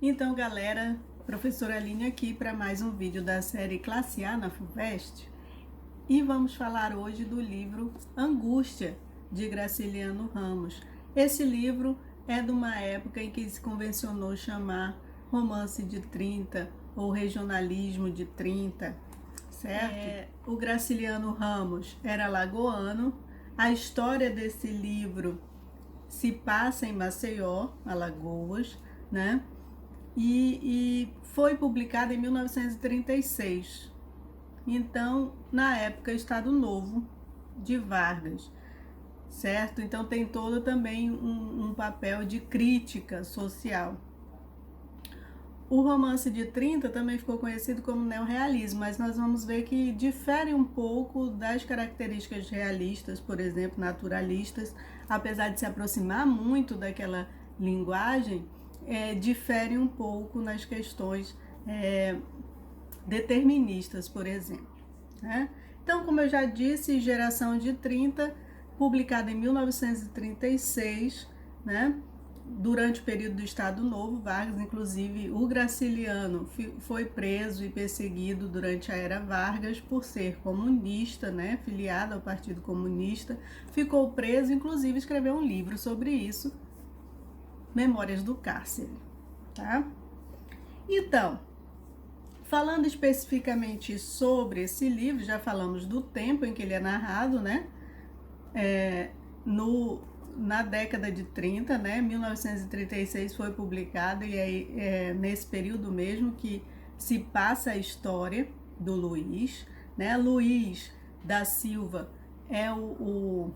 Então, galera, professora Aline aqui para mais um vídeo da série Classe A na FUVEST e vamos falar hoje do livro Angústia, de Graciliano Ramos. Esse livro é de uma época em que se convencionou chamar romance de 30 ou regionalismo de 30, certo? O Graciliano Ramos era alagoano. A história desse livro se passa em Maceió, Alagoas, né? E foi publicado em 1936. Então, na época, Estado Novo de Vargas, certo? Então tem todo também um papel de crítica social. O romance de 30 também ficou conhecido como neorrealismo, mas nós vamos ver que difere um pouco das características realistas, por exemplo, naturalistas, apesar de se aproximar muito daquela linguagem, difere um pouco nas questões deterministas, por exemplo, né? Então, como eu já disse, Geração de 30, publicada em 1936, né? Durante o período do Estado Novo, Vargas, inclusive o Graciliano, foi preso e perseguido durante a era Vargas por ser comunista, né? Filiado ao Partido Comunista, ficou preso, inclusive escreveu um livro sobre isso, Memórias do Cárcere, tá? Então, falando especificamente sobre esse livro, já falamos do tempo em que ele é narrado, né? Na década de 30, né? 1936 foi publicado, e aí nesse período mesmo que se passa a história do Luiz, né? Luiz da Silva é o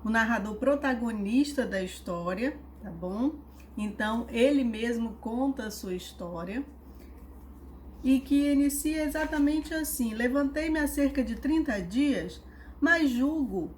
narrador protagonista da história, tá bom? Então, ele mesmo conta a sua história e que inicia exatamente assim: levantei-me há cerca de 30 dias, mas julgo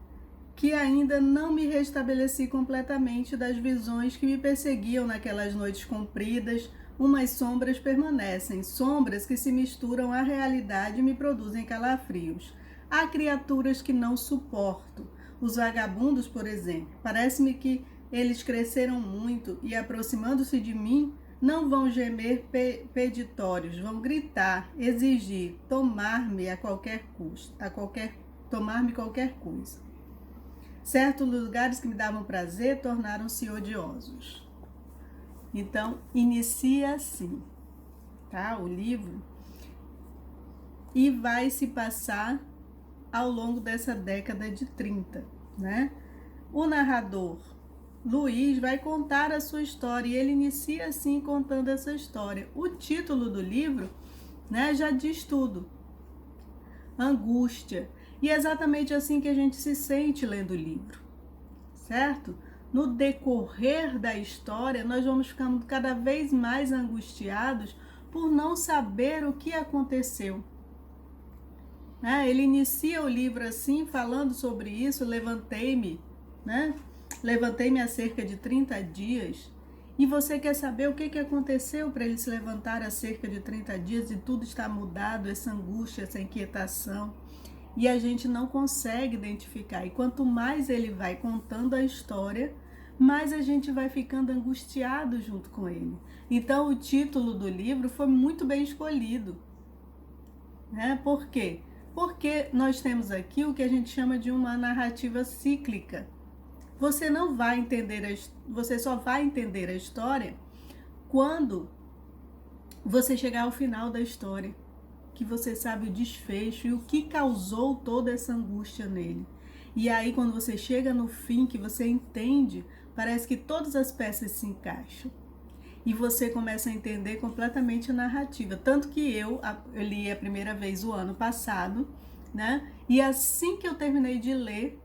que ainda não me restabeleci completamente das visões que me perseguiam naquelas noites compridas. Umas sombras permanecem, sombras que se misturam à realidade e me produzem calafrios. Há criaturas que não suporto. Os vagabundos, por exemplo, parece-me que eles cresceram muito e, aproximando-se de mim, não vão gemer peditórios, vão gritar, exigir, tomar-me a qualquer custo, tomar-me qualquer coisa. Certos lugares que me davam prazer tornaram-se odiosos. Então, inicia assim, tá? O livro, e vai se passar ao longo dessa década de 30, né? O narrador Luiz vai contar a sua história e ele inicia assim contando essa história. O título do livro, né, já diz tudo: Angústia. E é exatamente assim que a gente se sente lendo o livro, certo? No decorrer da história, nós vamos ficando cada vez mais angustiados por não saber o que aconteceu. Ele inicia o livro assim, falando sobre isso: levantei-me, né? Levantei-me há cerca de 30 dias. E você quer saber o que aconteceu para ele se levantar há cerca de 30 dias e tudo está mudado, essa angústia, essa inquietação. E a gente não consegue identificar. E quanto mais ele vai contando a história, mais a gente vai ficando angustiado junto com ele. Então, o título do livro foi muito bem escolhido, né? Por quê? Porque nós temos aqui o que a gente chama de uma narrativa cíclica. Você não vai entender, você só vai entender a história quando você chegar ao final da história, que você sabe o desfecho e o que causou toda essa angústia nele. E aí, quando você chega no fim, que você entende, parece que todas as peças se encaixam. E você começa a entender completamente a narrativa. Tanto que eu li a primeira vez o ano passado, né? E assim que eu terminei de ler,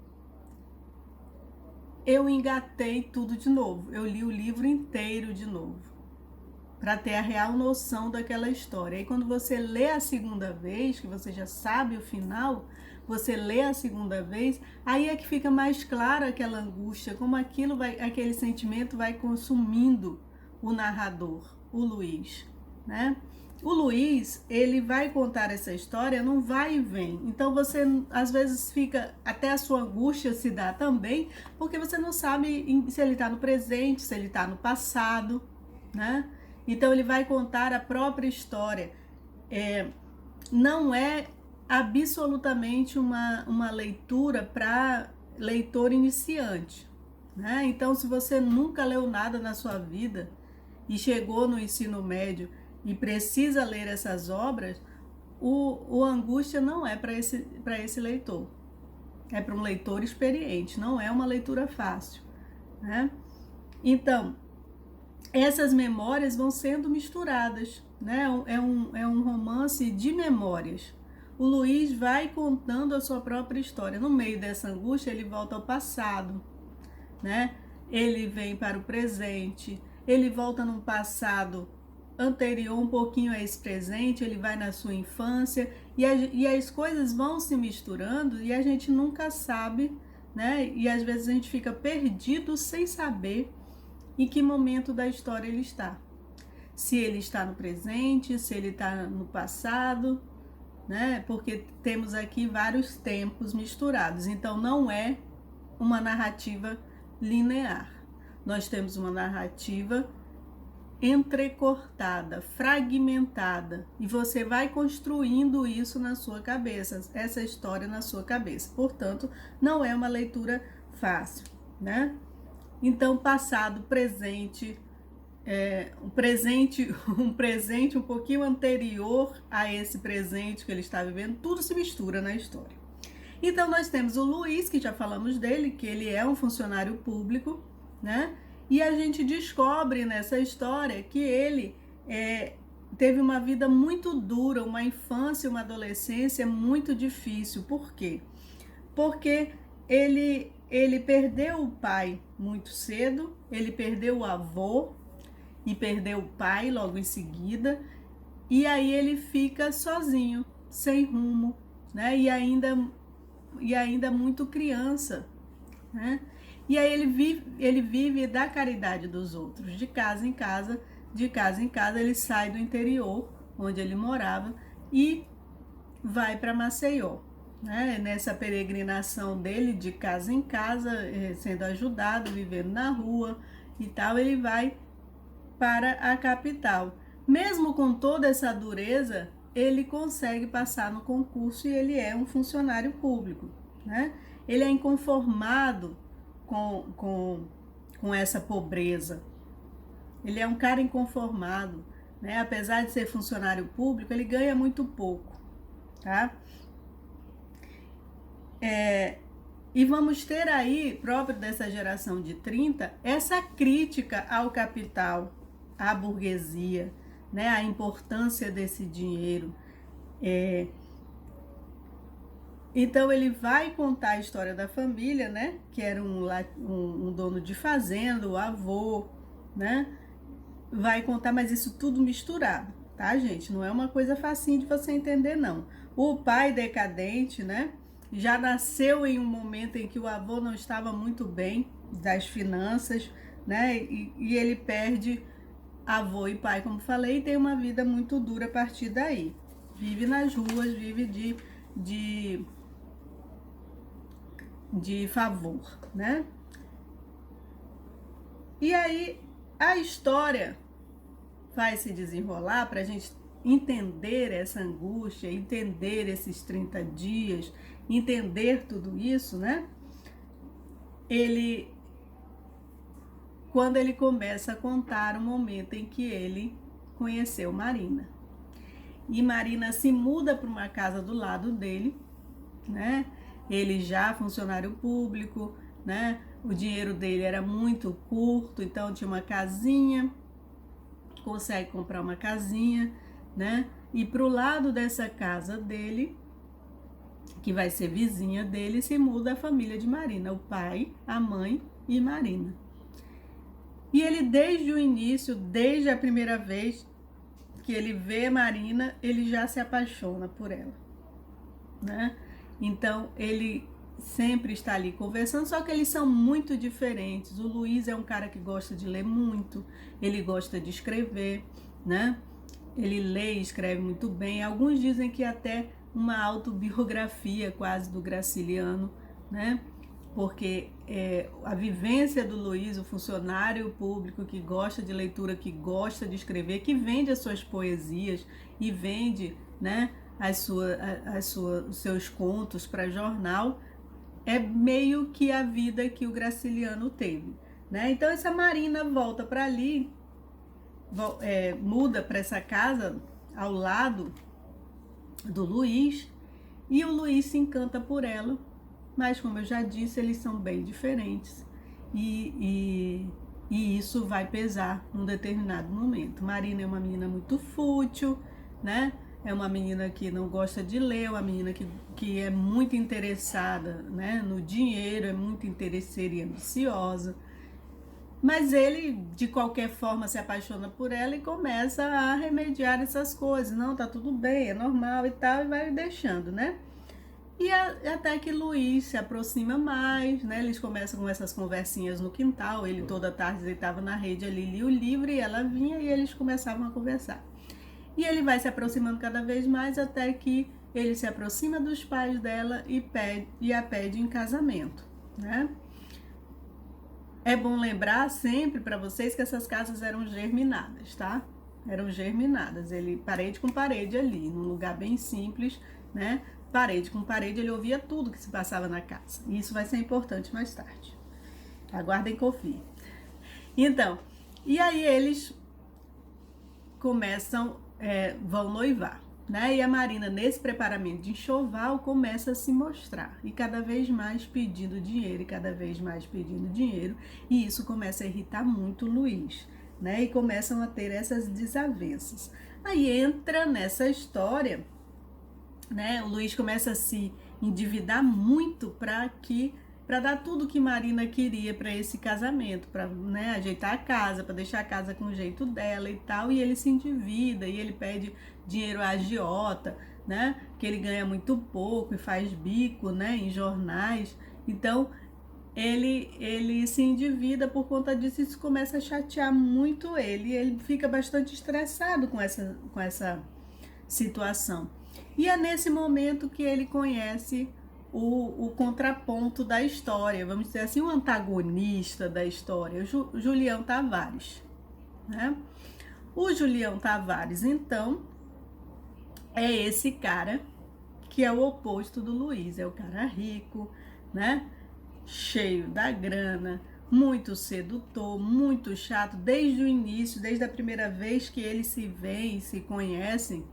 eu engatei tudo de novo. Eu li o livro inteiro de novo, para ter a real noção daquela história. E quando você lê a segunda vez, que você já sabe o final, você lê a segunda vez, aí é que fica mais clara aquela angústia, como aquele sentimento vai consumindo o narrador, o Luiz, né? O Luiz, ele vai contar essa história num vai e vem. Então você às vezes fica, até a sua angústia se dá também, porque você não sabe se ele está no presente, se ele está no passado, né? Então ele vai contar a própria história. Não é absolutamente uma leitura para leitor iniciante, né? Então, se você nunca leu nada na sua vida e chegou no ensino médio e precisa ler essas obras, o Angústia não é para esse leitor. É para um leitor experiente, não é uma leitura fácil, né? Então, essas memórias vão sendo misturadas, né? É um romance de memórias. O Luiz vai contando a sua própria história. No meio dessa angústia, ele volta ao passado, né? Ele vem para o presente, ele volta num passado anterior um pouquinho a esse presente, ele vai na sua infância, e as coisas vão se misturando e a gente nunca sabe, né? E às vezes a gente fica perdido sem saber em que momento da história ele está. Se ele está no presente, se ele está no passado, né? Porque temos aqui vários tempos misturados. Então não é uma narrativa linear. Nós temos uma narrativa entrecortada, fragmentada, e você vai construindo isso na sua cabeça, essa história na sua cabeça. Portanto, não é uma leitura fácil, né? Então, passado, presente, um presente um pouquinho anterior a esse presente que ele está vivendo, tudo se mistura na história. Então, nós temos o Luiz, que já falamos dele, que ele é um funcionário público, né? E a gente descobre nessa história que ele teve uma vida muito dura, uma infância, uma adolescência muito difícil. Por quê? Porque ele perdeu o pai muito cedo, ele perdeu o avô e perdeu o pai logo em seguida, e aí ele fica sozinho, sem rumo, né? E ainda muito criança, né? E aí ele vive da caridade dos outros, de casa em casa, ele sai do interior, onde ele morava, e vai para Maceió, né? Nessa peregrinação dele de casa em casa, sendo ajudado, vivendo na rua e tal, ele vai para a capital. Mesmo com toda essa dureza, ele consegue passar no concurso e ele é um funcionário público, né? Ele é inconformado com essa pobreza. Ele é um cara inconformado, né? Apesar de ser funcionário público, ele ganha muito pouco, tá? E vamos ter aí, próprio dessa geração de 30, essa crítica ao capital, à burguesia, né? A importância desse dinheiro. Então ele vai contar a história da família, né? Que era um dono de fazenda, o avô, né? Vai contar, mas isso tudo misturado, tá, gente? Não é uma coisa facinho de você entender, não. O pai decadente, né? Já nasceu em um momento em que o avô não estava muito bem das finanças, né? E ele perde avô e pai, como falei, e tem uma vida muito dura a partir daí. Vive nas ruas, vive de favor, né? E aí a história vai se desenrolar para a gente entender essa angústia, entender esses 30 dias, entender tudo isso, né? Quando ele começa a contar o momento em que ele conheceu Marina. E Marina se muda para uma casa do lado dele, né? Ele já funcionário público, né? O dinheiro dele era muito curto, então tinha uma casinha, consegue comprar uma casinha, né? E pro lado dessa casa dele, que vai ser vizinha dele, se muda a família de Marina, o pai, a mãe e Marina. E ele desde o início, desde a primeira vez que ele vê Marina, ele já se apaixona por ela, né? Então, ele sempre está ali conversando, só que eles são muito diferentes. O Luiz é um cara que gosta de ler muito, ele gosta de escrever, né? Ele lê e escreve muito bem. Alguns dizem que até uma autobiografia quase do Graciliano, né? porque a vivência do Luiz, o funcionário público que gosta de leitura, que gosta de escrever, que vende as suas poesias e vende, né, os seus contos para jornal, é meio que a vida que o Graciliano teve, né? Então essa Marina volta para ali, muda para essa casa ao lado do Luiz, e o Luiz se encanta por ela, mas como eu já disse, eles são bem diferentes e isso vai pesar num determinado momento. Marina é uma menina muito fútil, né? É uma menina que não gosta de ler, uma menina que é muito interessada, né, no dinheiro, é muito interesseira e ambiciosa. Mas ele, de qualquer forma, se apaixona por ela e começa a remediar essas coisas. Não, tá tudo bem, é normal e tal, e vai deixando, né? E até que Luiz se aproxima mais, né? Eles começam com essas conversinhas no quintal. Ele toda tarde deitava na rede ali, lia o livro, e ela vinha e eles começavam a conversar. E ele vai se aproximando cada vez mais até que ele se aproxima dos pais dela e a pede em casamento, né? É bom lembrar sempre para vocês que essas casas eram germinadas, tá? Eram germinadas, ele parede com parede ali, num lugar bem simples, né? Parede com parede, ele ouvia tudo que se passava na casa. E isso vai ser importante mais tarde. Aguardem e confiem. Então, e aí eles vão noivar, né? E a Marina, nesse preparamento de enxoval, começa a se mostrar, e cada vez mais pedindo dinheiro, e cada vez mais pedindo dinheiro, e isso começa a irritar muito o Luiz, né? E começam a ter essas desavenças. Aí entra nessa história, né? O Luiz começa a se endividar muito para dar tudo que Marina queria para esse casamento, para, né, ajeitar a casa, para deixar a casa com o jeito dela e tal, e ele se endivida e ele pede dinheiro a agiota, né, que ele ganha muito pouco e faz bico, né, em jornais. Então ele se endivida por conta disso, e isso começa a chatear muito ele fica bastante estressado com essa situação. E é nesse momento que ele conhece o contraponto da história, vamos dizer assim, o antagonista da história, o Julião Tavares, né? O Julião Tavares, então, é esse cara que é o oposto do Luiz, é o cara rico, né? Cheio da grana, muito sedutor, muito chato, desde o início, desde a primeira vez que eles se veem, se conhecem.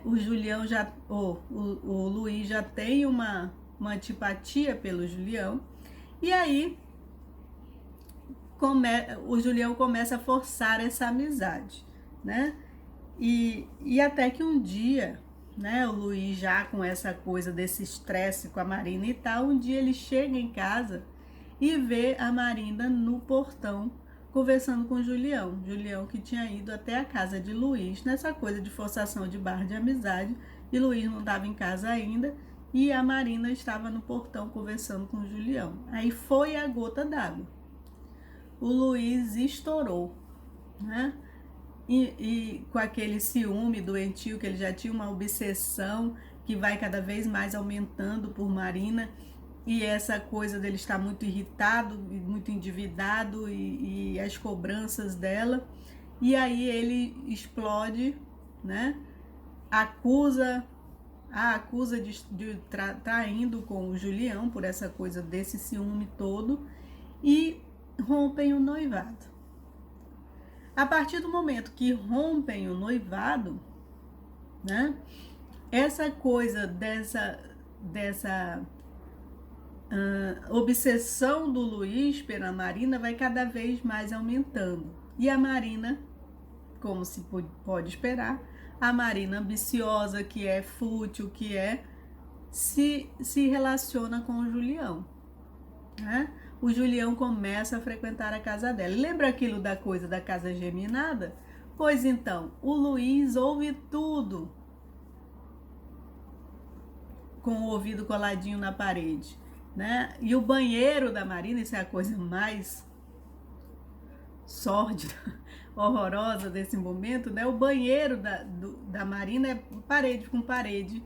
O Luiz já tem uma antipatia pelo Julião, e aí o Julião começa a forçar essa amizade, né? E até que um dia, né, o Luiz, já com essa coisa desse estresse com a Marina e tal, um dia ele chega em casa e vê a Marina no portão conversando com o Julião. Julião que tinha ido até a casa de Luiz nessa coisa de forçação de barra de amizade, e Luiz não estava em casa ainda, e a Marina estava no portão conversando com o Julião. Aí foi a gota d'água. O Luiz estourou, né? E com aquele ciúme doentio, que ele já tinha uma obsessão que vai cada vez mais aumentando por Marina, e essa coisa dele estar muito irritado, muito endividado, e as cobranças dela. E aí ele explode, né? Acusa de traindo com o Julião por essa coisa desse ciúme todo, e rompem o noivado. A partir do momento que rompem o noivado, né? Essa coisa dessa obsessão do Luiz pela Marina vai cada vez mais aumentando. E a Marina, como se pode esperar, a Marina ambiciosa, que é fútil, se relaciona com o Julião, né? O Julião começa a frequentar a casa dela. Lembra aquilo da coisa da casa geminada? Pois então, o Luiz ouve tudo com o ouvido coladinho na parede, né? E o banheiro da Marina, isso é a coisa mais sórdida, horrorosa desse momento, né? O banheiro da Marina é parede com parede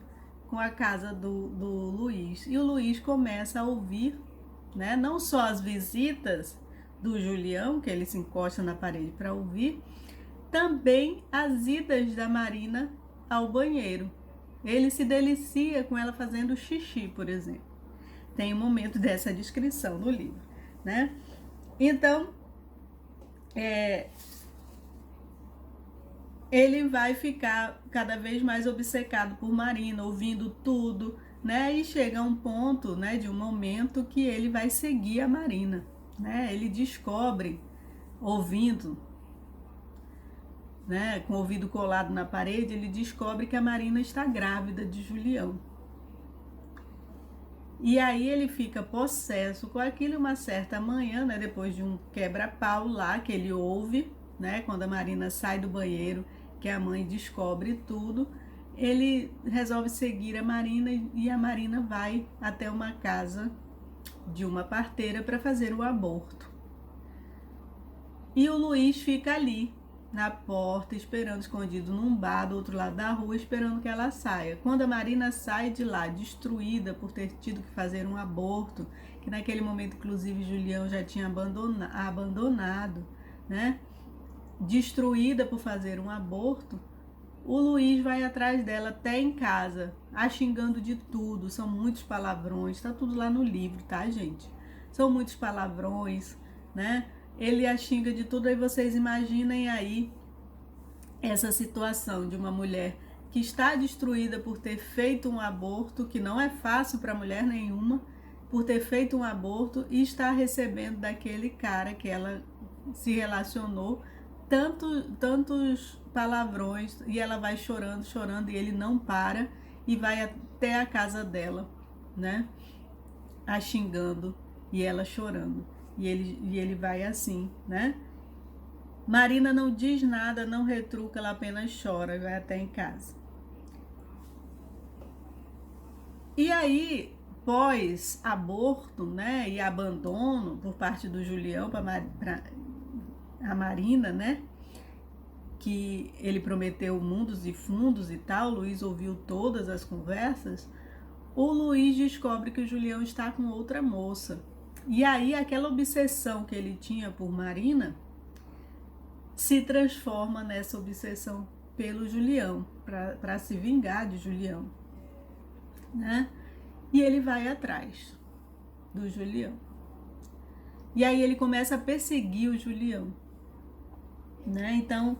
com a casa do Luiz. E o Luiz começa a ouvir né? Não só as visitas do Julião, que ele se encosta na parede para ouvir, também as idas da Marina ao banheiro. Ele se delicia com ela fazendo xixi, por exemplo. Tem um momento dessa descrição no livro, né? Então, ele vai ficar cada vez mais obcecado por Marina, ouvindo tudo, né? E chega a um ponto, né, de um momento que ele vai seguir a Marina, né? Ele descobre, ouvindo, né, com o ouvido colado na parede, ele descobre que a Marina está grávida de Julião. E aí ele fica possesso com aquilo. Uma certa manhã, né, depois de um quebra-pau lá que ele ouve, né, quando a Marina sai do banheiro, que a mãe descobre tudo, ele resolve seguir a Marina e a Marina vai até uma casa de uma parteira para fazer o aborto. E o Luiz fica ali na porta, esperando, escondido num bar do outro lado da rua, esperando que ela saia. Quando a Marina sai de lá, destruída por ter tido que fazer um aborto, que naquele momento, inclusive, Julião já tinha abandonado, né? Destruída por fazer um aborto, o Luiz vai atrás dela até em casa, a xingando de tudo. São muitos palavrões, tá tudo lá no livro, tá, gente? São muitos palavrões, né? Ele a xinga de tudo. Aí vocês imaginem aí essa situação de uma mulher que está destruída por ter feito um aborto, que não é fácil para mulher nenhuma, por ter feito um aborto, e está recebendo daquele cara que ela se relacionou tantos palavrões, e ela vai chorando, chorando, e ele não para e vai até a casa dela, né? A xingando e ela chorando. E ele vai assim, né? Marina não diz nada, não retruca, ela apenas chora e vai até em casa. E aí, pós-aborto, né, e abandono por parte do Julião para a Marina, né, que ele prometeu mundos e fundos e tal, o Luiz ouviu todas as conversas, o Luiz descobre que o Julião está com outra moça. E aí aquela obsessão que ele tinha por Marina se transforma nessa obsessão pelo Julião, para se vingar de Julião, né? E ele vai atrás do Julião. E aí ele começa a perseguir o Julião, né? Então,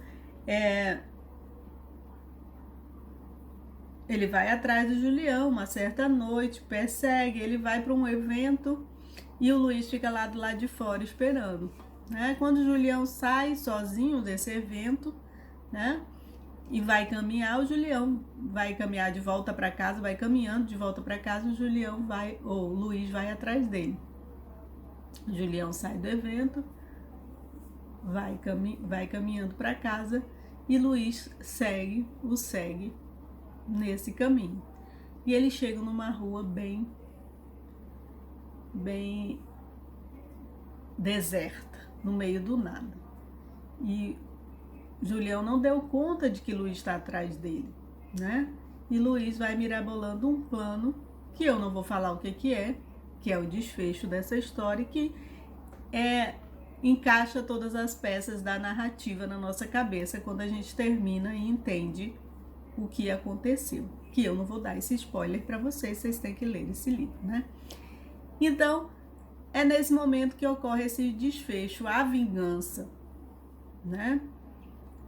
ele vai atrás do Julião uma certa noite, persegue, ele vai para um evento e o Luiz fica lá do lado de fora esperando, né? Quando o Julião sai sozinho desse evento, né, e vai caminhar, o Julião vai caminhar de volta para casa, vai caminhando de volta para casa, o Luiz vai atrás dele. O Julião sai do evento, vai caminhando para casa e Luiz o segue nesse caminho. E ele chega numa rua bem deserta, no meio do nada. E Julião não deu conta de que Luiz está atrás dele, né? E Luiz vai mirabolando um plano, que eu não vou falar o que é o desfecho dessa história, que encaixa todas as peças da narrativa na nossa cabeça quando a gente termina e entende o que aconteceu. Que eu não vou dar esse spoiler para vocês têm que ler esse livro, né? Então, é nesse momento que ocorre esse desfecho, a vingança, né?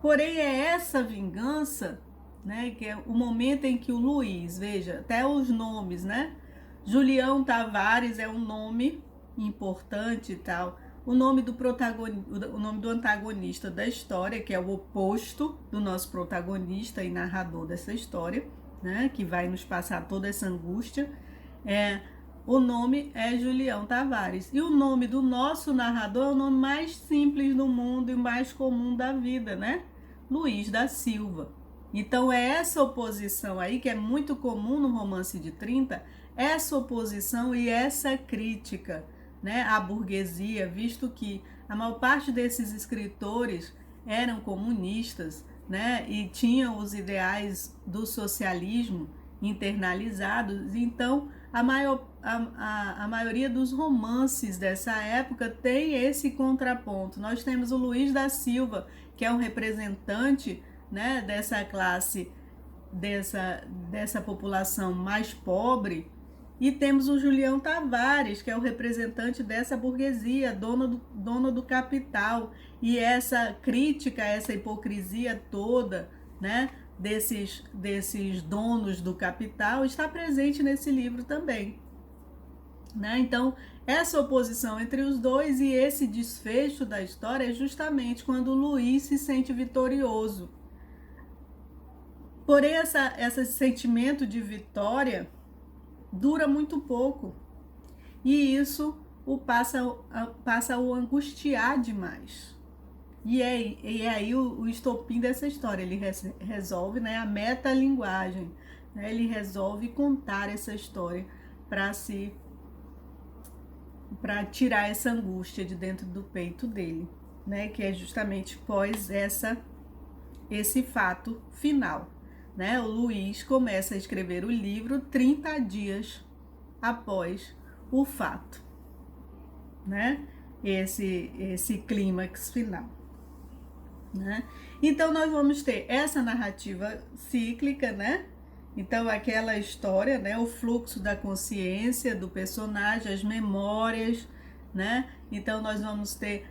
Porém, é essa vingança, né, que é o momento em que o Luiz, veja, até os nomes, né? Julião Tavares é um nome importante e tal. O nome do antagonista da história, que é o oposto do nosso protagonista e narrador dessa história, né, que vai nos passar toda essa angústia, o nome é Julião Tavares. E o nome do nosso narrador é o nome mais simples do mundo e mais comum da vida, né? Luiz da Silva. Então é essa oposição aí, que é muito comum no Romance de 30, essa oposição e essa crítica, né, à burguesia, visto que a maior parte desses escritores eram comunistas, né, e tinham os ideais do socialismo, internalizados. Então, a maioria dos romances dessa época tem esse contraponto. Nós temos o Luiz da Silva, que é um representante, né, dessa classe, dessa população mais pobre, e temos o Julião Tavares, que é o representante dessa burguesia, dono do capital, e essa crítica, essa hipocrisia toda, né, desses donos do capital está presente nesse livro também, né? Então, essa oposição entre os dois e esse desfecho da história é justamente quando o Luiz se sente vitorioso. Porém, esse sentimento de vitória dura muito pouco, e isso passa a o angustiar demais. E é aí o estopim dessa história. Ele resolve, né, a metalinguagem, né? Ele resolve contar essa história para tirar essa angústia de dentro do peito dele, né? Que é justamente pós esse fato final, né? O Luiz começa a escrever o livro 30 dias após o fato, né? Esse clímax final, né? Então nós vamos ter essa narrativa cíclica, né? Então aquela história, né? O fluxo da consciência do personagem, as memórias, né? Então nós vamos ter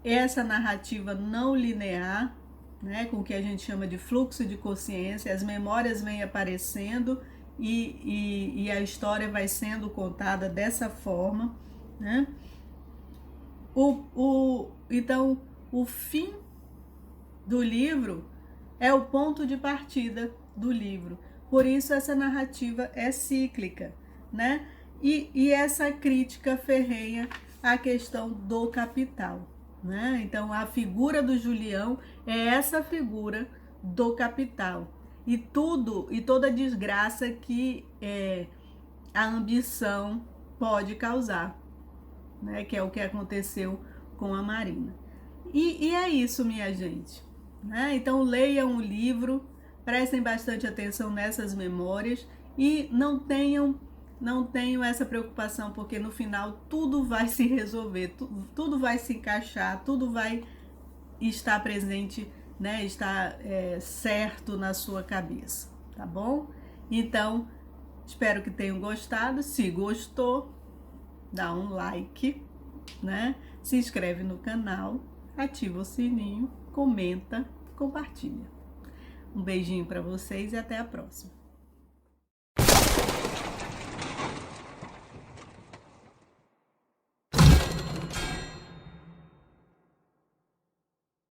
essa narrativa não linear, né? Com o que a gente chama de fluxo de consciência. As memórias vêm aparecendo e a história vai sendo contada dessa forma, né? Então o fim do livro é o ponto de partida do livro. Por isso essa narrativa é cíclica, né? E essa crítica ferrenha à questão do capital, né? Então a figura do Julião é essa figura do capital e toda a desgraça que a ambição pode causar, né? Que é o que aconteceu com a Marina. E é isso, minha gente, né? Então leiam o livro, prestem bastante atenção nessas memórias e não tenham essa preocupação, porque no final tudo vai se resolver, tudo vai se encaixar, tudo vai estar presente, né? Estar certo na sua cabeça, tá bom? Então, espero que tenham gostado. Se gostou, dá um like, né? Se inscreve no canal, ativa o sininho, comenta, compartilha. Um beijinho para vocês e até a próxima.